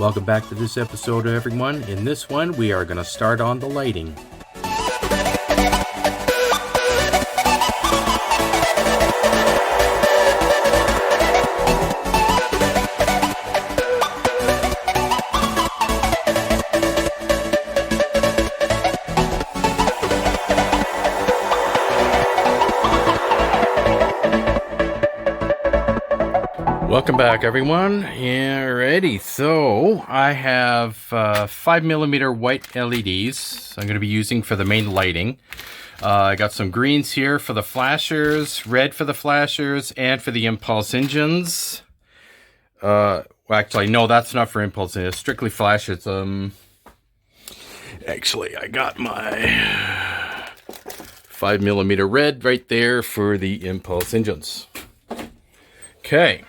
Welcome back to this episode, everyone. In this one, we are going to start on the lighting. Welcome back, everyone. Alrighty, so I have 5mm white LEDs I'm going to be using for the main lighting. I got some greens here for the flashers, red for the flashers, and for the impulse engines. Well, actually, no, that's not for impulse engines. It's strictly flashers. Actually, I got my 5mm red right there for the impulse engines. Okay.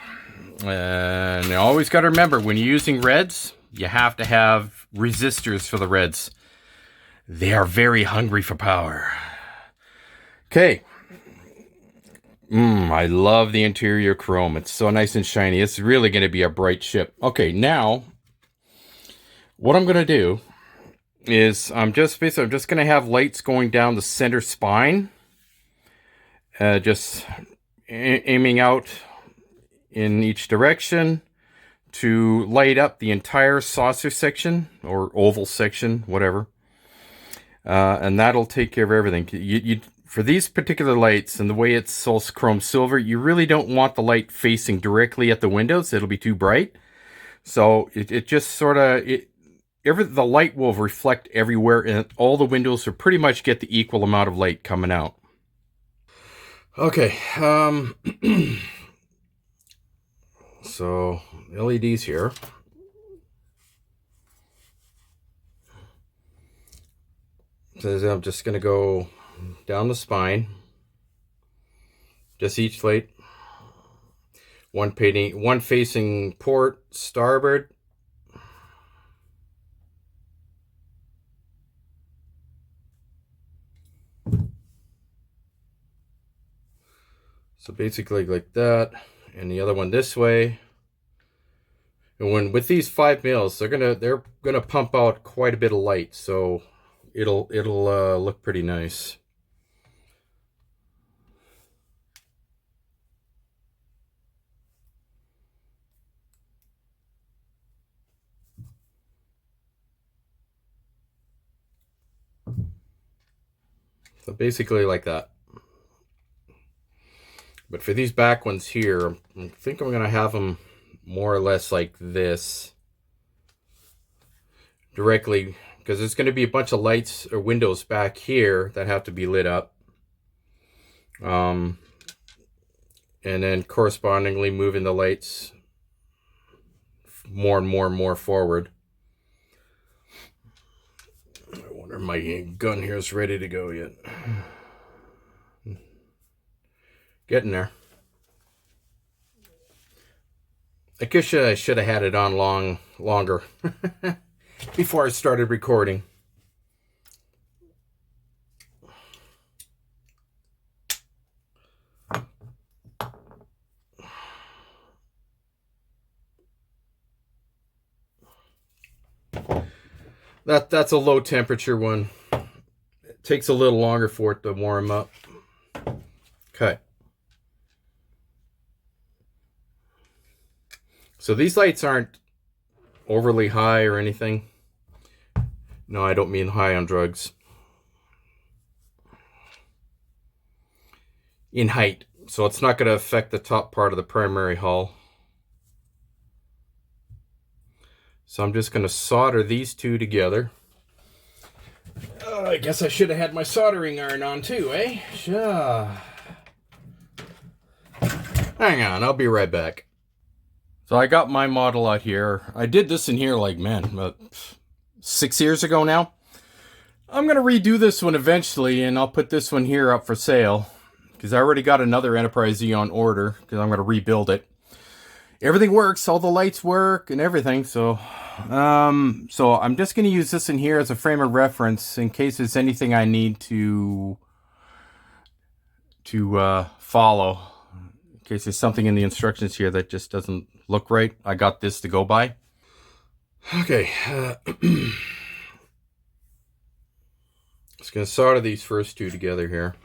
And you always got to remember, when you're using reds, you have to have resistors for the reds. They are very hungry for power. Okay. I love the interior chrome. It's so nice and shiny. It's really going to be a bright ship. Okay, now, what I'm going to do is I'm just going to have lights going down the center spine. Just aiming out in each direction to light up the entire saucer section or oval section, whatever. And that'll take care of everything. For these particular lights and the way it's all chrome silver, you really don't want the light facing directly at the windows. It'll be too bright. So it just sort of, the light will reflect everywhere, and all the windows will pretty much get the equal amount of light coming out. Okay. So, LEDs here. So I'm just going to go down the spine. Just each light. One facing port, starboard. So basically like that. And the other one this way. And with these 5mm, they're gonna pump out quite a bit of light, so it'll look pretty nice. So basically like that. But for these back ones here, I think I'm gonna have them more or less like this, directly, because there's going to be a bunch of lights or windows back here that have to be lit up, and then correspondingly moving the lights more and more forward. I wonder if my gun here is ready to go yet. Getting there. I guess I should have had it on longer before I started recording. That's a low temperature one. It takes a little longer for it to warm up. Okay. So these lights aren't overly high or anything. No, I don't mean high on drugs. In height. So it's not going to affect the top part of the primary hull. So I'm just going to solder these two together. I guess I should have had my soldering iron on too, eh? Sure. Hang on, I'll be right back. So I got my model out here. I did this in here like, man, about 6 years ago now. I'm going to redo this one eventually, and I'll put this one here up for sale, because I already got another Enterprise E on order, because I'm going to rebuild it. Everything works, all the lights work and everything, so I'm just going to use this in here as a frame of reference in case there's anything I need to follow. In case there's something in the instructions here that just doesn't look right, I got this to go by. Okay. Just going to solder these first two together here.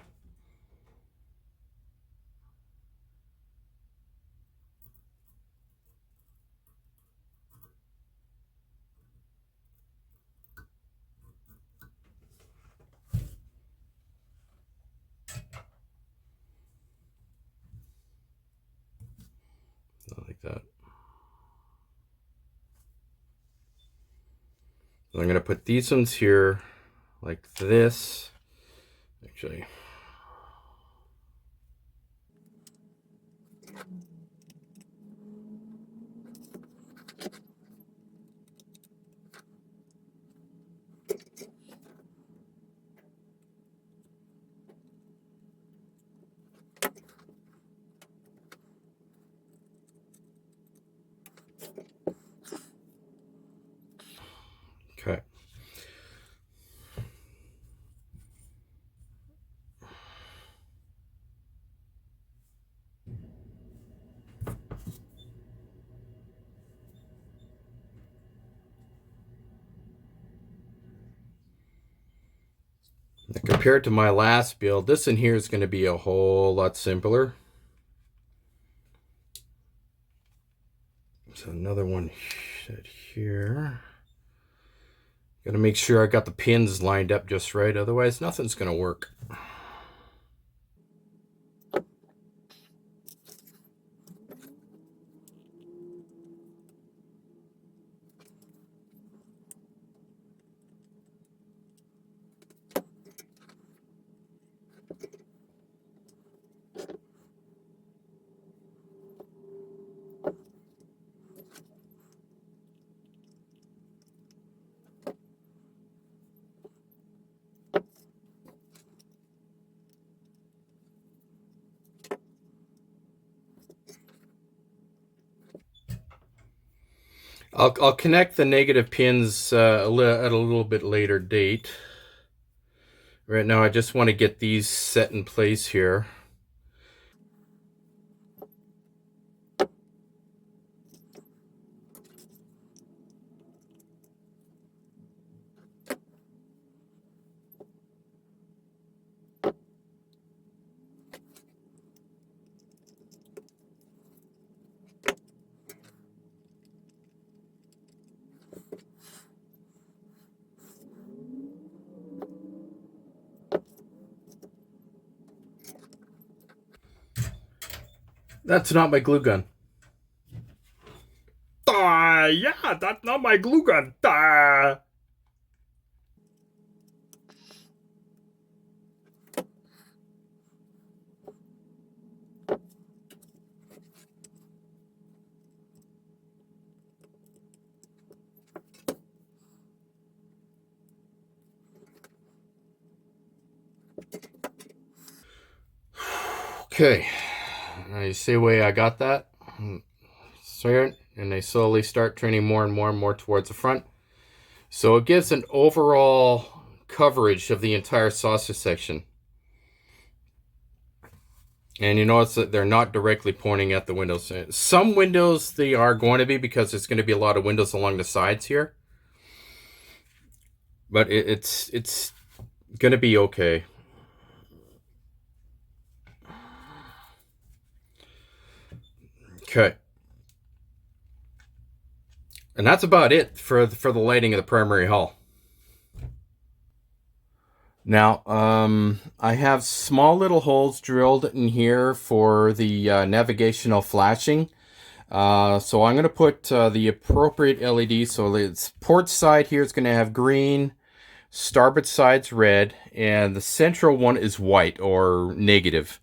Like that. So I'm going to put these ones here like this. Actually, okay. Now, compared to my last build, this in here is going to be a whole lot simpler. So another one set here. Got to make sure I got the pins lined up just right, otherwise nothing's going to work. I'll connect the negative pins at a little bit later date. Right now I just want to get these set in place here. That's not my glue gun. Yeah, that's not my glue gun. Okay, now you see the way I got that? And they slowly start turning more and more and more towards the front. So it gives an overall coverage of the entire saucer section. And you notice that they're not directly pointing at the windows. Some windows they are going to be, because there's going to be a lot of windows along the sides here. But it's going to be okay. Okay. And that's about it for the lighting of the primary hull. Now, I have small little holes drilled in here for the navigational flashing. So I'm going to put the appropriate LEDs. So its port side here is going to have green, starboard side's red, and the central one is white or negative.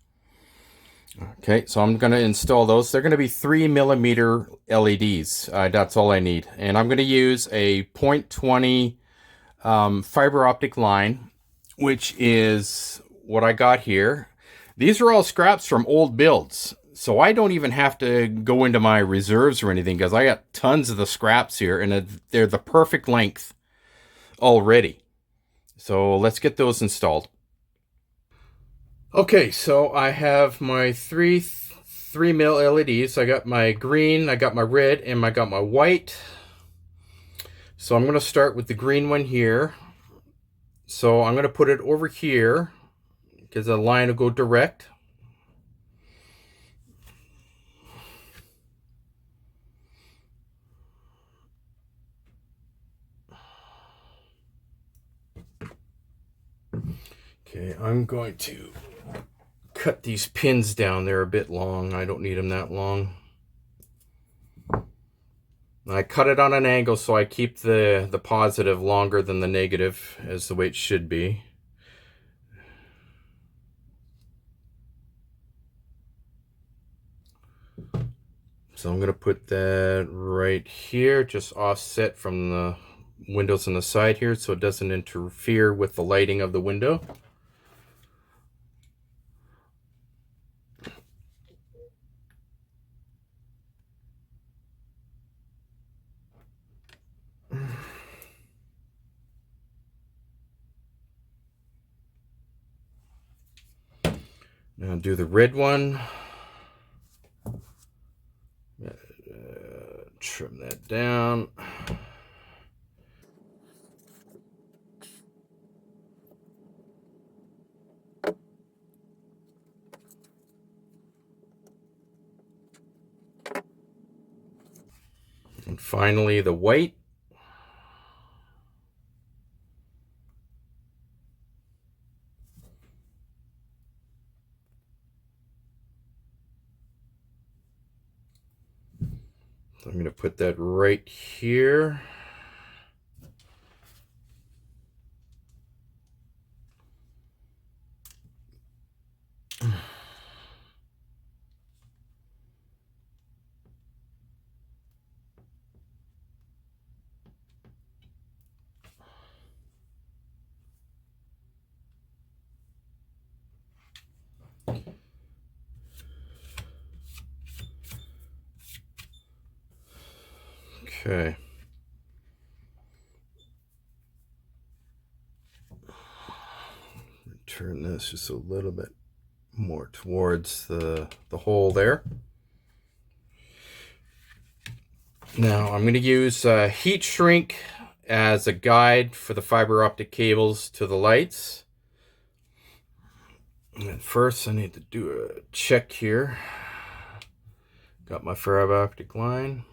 Okay, so I'm going to install those. They're going to be 3mm LEDs. That's all I need. And I'm going to use a 0.20 fiber optic line, which is what I got here. These are all scraps from old builds, so I don't even have to go into my reserves or anything, because I got tons of the scraps here, and they're the perfect length already. So let's get those installed. Okay, so I have my 3mm LEDs. I got my green, I got my red, and I got my white. So I'm going to start with the green one here. So I'm going to put it over here because the line will go direct. Okay, I'm going to cut these pins down. They're a bit long. I don't need them that long. I cut it on an angle so I keep the positive longer than the negative, as the way it should be. So I'm going to put that right here, just offset from the windows on the side here so it doesn't interfere with the lighting of the window. Now do the red one. Trim that down. And finally the white. So I'm going to put that right here. Okay. Turn this just a little bit more towards the hole there. Now I'm going to use heat shrink as a guide for the fiber optic cables to the lights. And first I need to do a check here. Got my fiber optic line.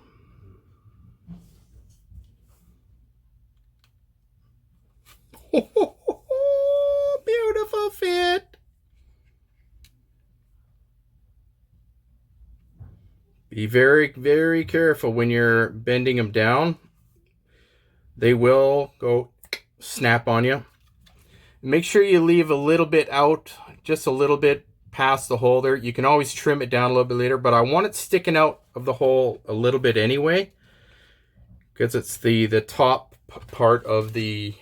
Beautiful fit. Be very, very careful when you're bending them down. They will go snap on you. Make sure you leave a little bit out, just a little bit past the hole there. You can always trim it down a little bit later, but I want it sticking out of the hole a little bit anyway, because it's the top part of the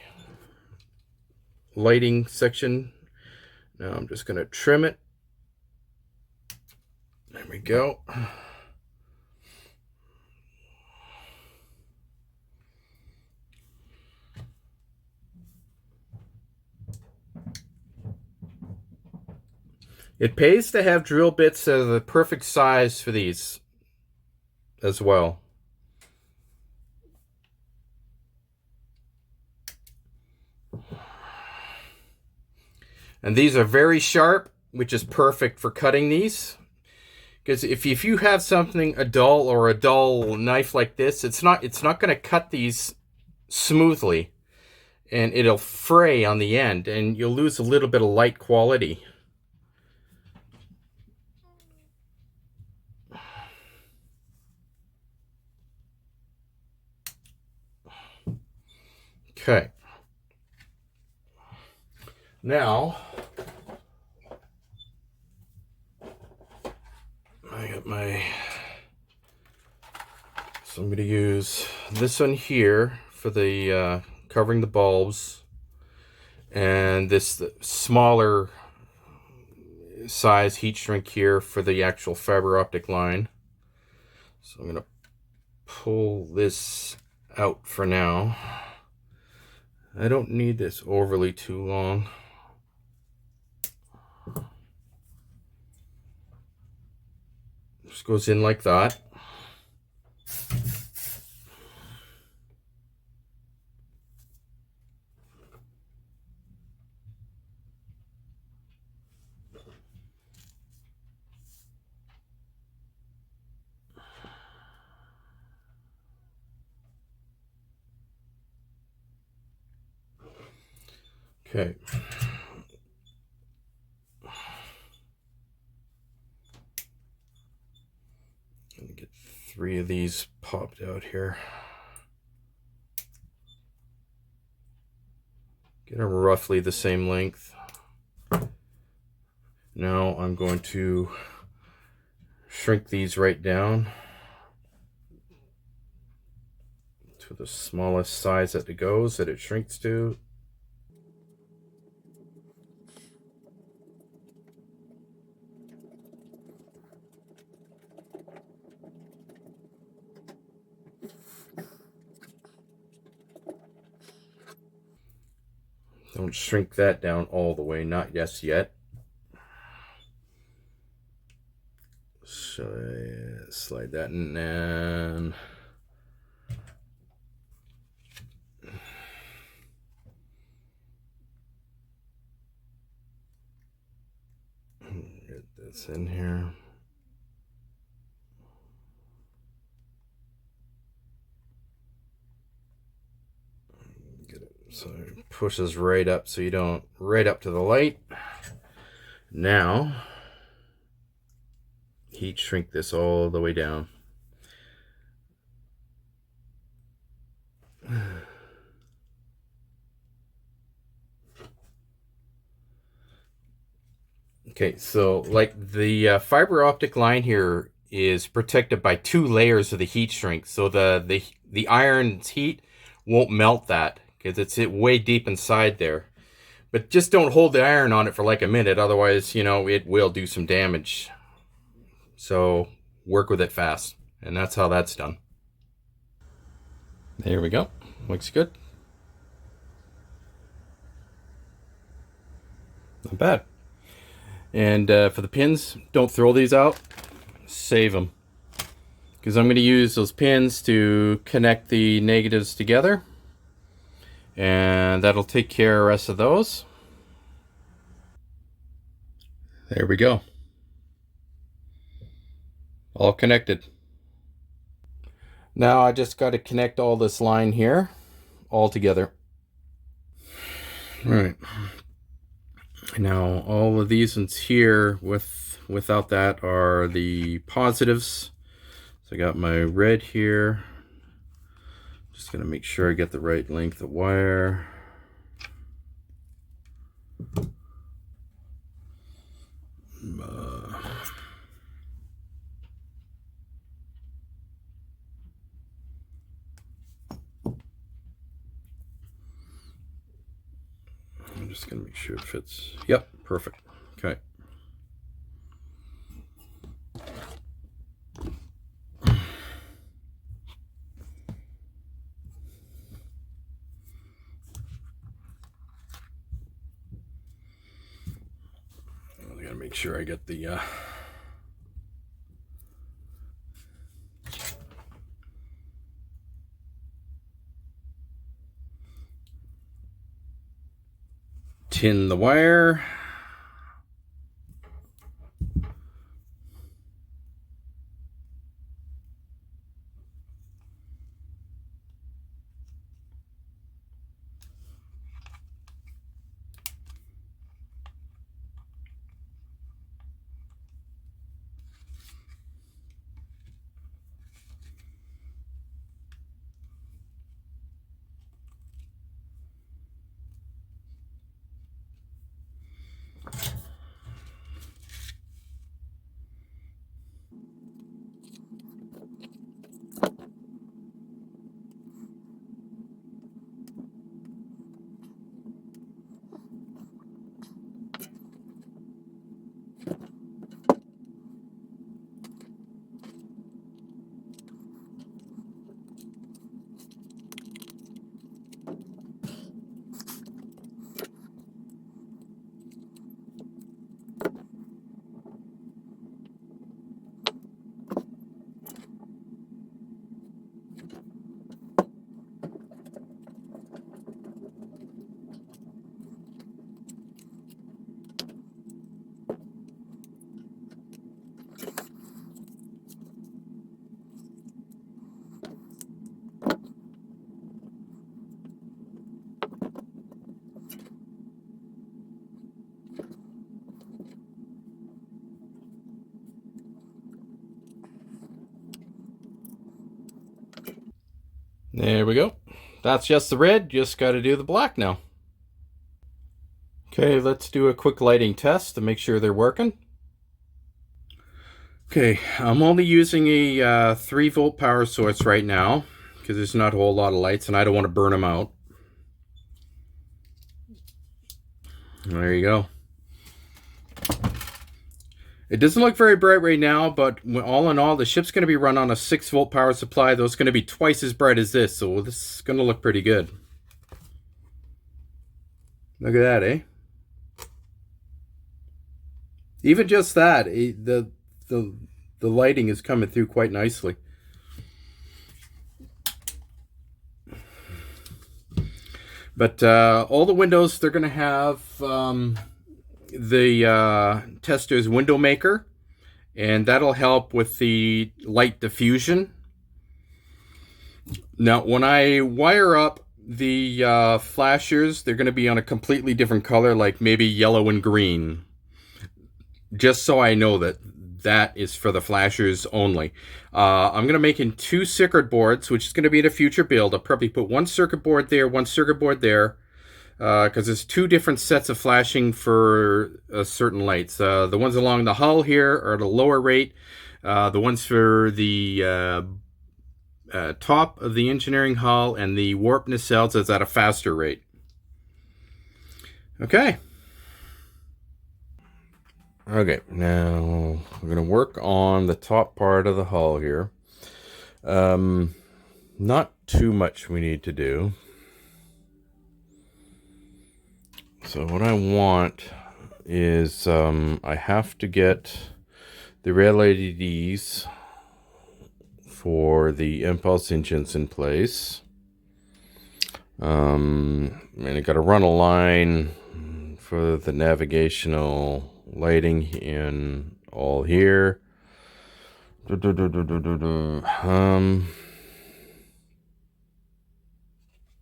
lighting section. Now I'm just going to trim it. There we go. It pays to have drill bits that are the perfect size for these as well. And these are very sharp, which is perfect for cutting these. Because if you have something, a dull knife like this, it's not going to cut these smoothly. And it'll fray on the end, and you'll lose a little bit of light quality. Okay. Now, I got my... So I'm going to use this one here for the covering the bulbs, and this smaller size heat shrink here for the actual fiber optic line. So I'm going to pull this out for now. I don't need this overly too long. Just goes in like that. Okay. Let me get 3 of these popped out here. Get them roughly the same length. Now I'm going to shrink these right down to the smallest size that it goes, that it shrinks to. Don't shrink that down all the way, not just yet. So slide that in and get this in here. Get it so it pushes right up, so you don't right up to the light. Now heat shrink this all the way down. Okay, so like the fiber optic line here is protected by 2 layers of the heat shrink, so the iron's heat won't melt that because it's way deep inside there. But just don't hold the iron on it for like a minute, otherwise, you know, it will do some damage. So work with it fast, and that's how that's done. There we go. Looks good. Not bad. And for the pins, don't throw these out. Save them. Because I'm going to use those pins to connect the negatives together. And that'll take care of the rest of those. There we go. All connected. Now I just got to connect all this line here all together. All right. Now all of these ones here without that are the positives. So I got my red here. Just gonna make sure I get the right length of wire. I'm just gonna make sure it fits. Yep, perfect. Okay. I gotta make sure I get the tin the wire. There we go. That's just the red, just got to do the black now. Okay, let's do a quick lighting test to make sure they're working. Okay, I'm only using a 3-volt power source right now because there's not a whole lot of lights and I don't want to burn them out. There you go. It doesn't look very bright right now, but all in all, the ship's going to be run on a 6-volt power supply. Those going to be twice as bright as this, so this is going to look pretty good. Look at that, eh? Even just that, the lighting is coming through quite nicely. But all the windows, they're going to have the tester's window maker, and that'll help with the light diffusion. Now, when I wire up the flashers, they're going to be on a completely different color, like maybe yellow and green. Just so I know that that is for the flashers only. I'm going to make in 2 circuit boards, which is going to be in a future build. I'll probably put 1 circuit board there, 1 circuit board there, because there's 2 different sets of flashing for certain lights. The ones along the hull here are at a lower rate. The ones for the top of the engineering hull and the warp nacelles is at a faster rate. Okay. Okay, now we're going to work on the top part of the hull here. Not too much we need to do. So what I want is I have to get the red LEDs for the impulse engines in place. And I got to run a line for the navigational lighting in all here.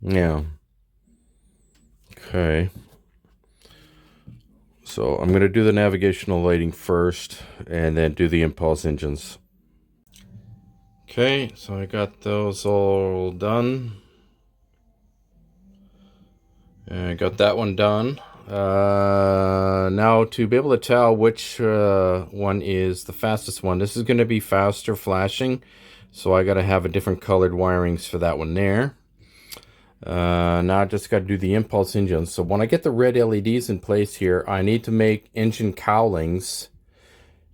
Yeah. Okay. So I'm going to do the navigational lighting first and then do the impulse engines. Okay, so I got those all done. And I got that one done. Now to be able to tell which one is the fastest one, this is going to be faster flashing, so I got to have a different colored wirings for that one there. Now I just got to do the impulse engines. So when I get the red LEDs in place here, I need to make engine cowlings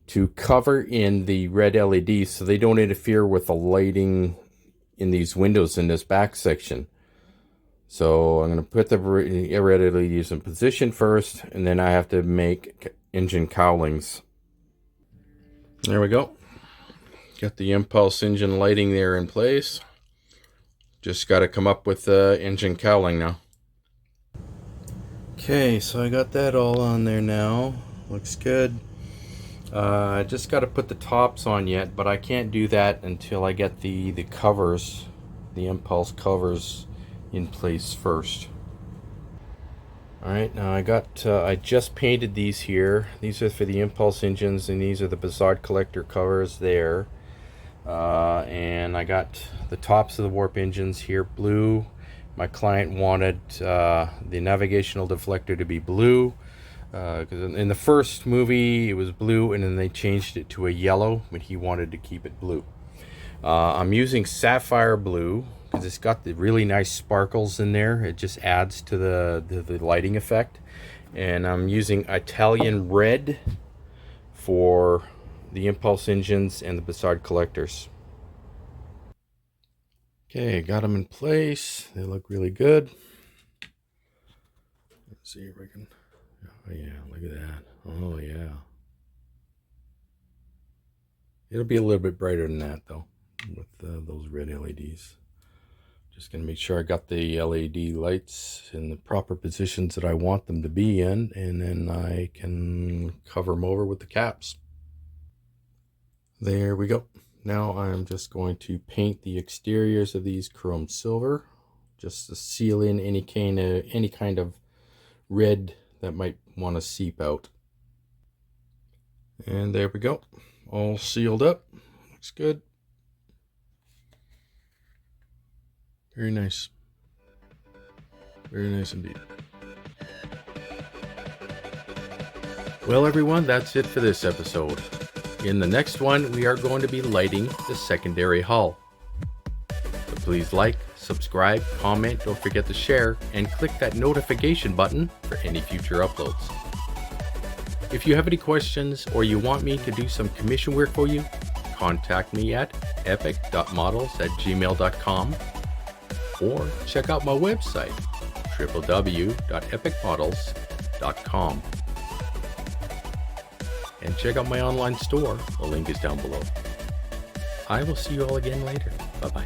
to cover in the red LEDs so they don't interfere with the lighting in these windows in this back section. So I'm going to put the red LEDs in position first, and then I have to make engine cowlings. There we go. Got the impulse engine lighting there in place. Just got to come up with the engine cowling now. Okay, so I got that all on there now. Looks good. I just got to put the tops on yet, but I can't do that until I get the covers, the impulse covers in place first. Alright, now I just painted these here. These are for the impulse engines, and these are the Bizarre collector covers there. And I got the tops of the warp engines here blue. My client wanted the navigational deflector to be blue, because in the first movie it was blue and then they changed it to a yellow, but he wanted to keep it blue. I'm using sapphire blue because it's got the really nice sparkles in there. It just adds to the lighting effect. And I'm using Italian red for the impulse engines and the Bizarre collectors. Okay, got them in place. They look really good. Let's see if we can. Oh yeah, look at that. Oh yeah. It'll be a little bit brighter than that though, with those red LEDs. Just gonna make sure I got the LED lights in the proper positions that I want them to be in, and then I can cover them over with the caps. There we go. Now I'm just going to paint the exteriors of these chrome silver, just to seal in any kind of red that might want to seep out. And there we go, all sealed up. Looks good. Very nice. Very nice indeed. Well, everyone, that's it for this episode. In the next one, we are going to be lighting the secondary hull. So please like, subscribe, comment, don't forget to share, and click that notification button for any future uploads. If you have any questions or you want me to do some commission work for you, contact me at epyc.models@gmail.com or check out my website, www.epyc.models.com. And check out my online store. The link is down below. I will see you all again later. Bye-bye.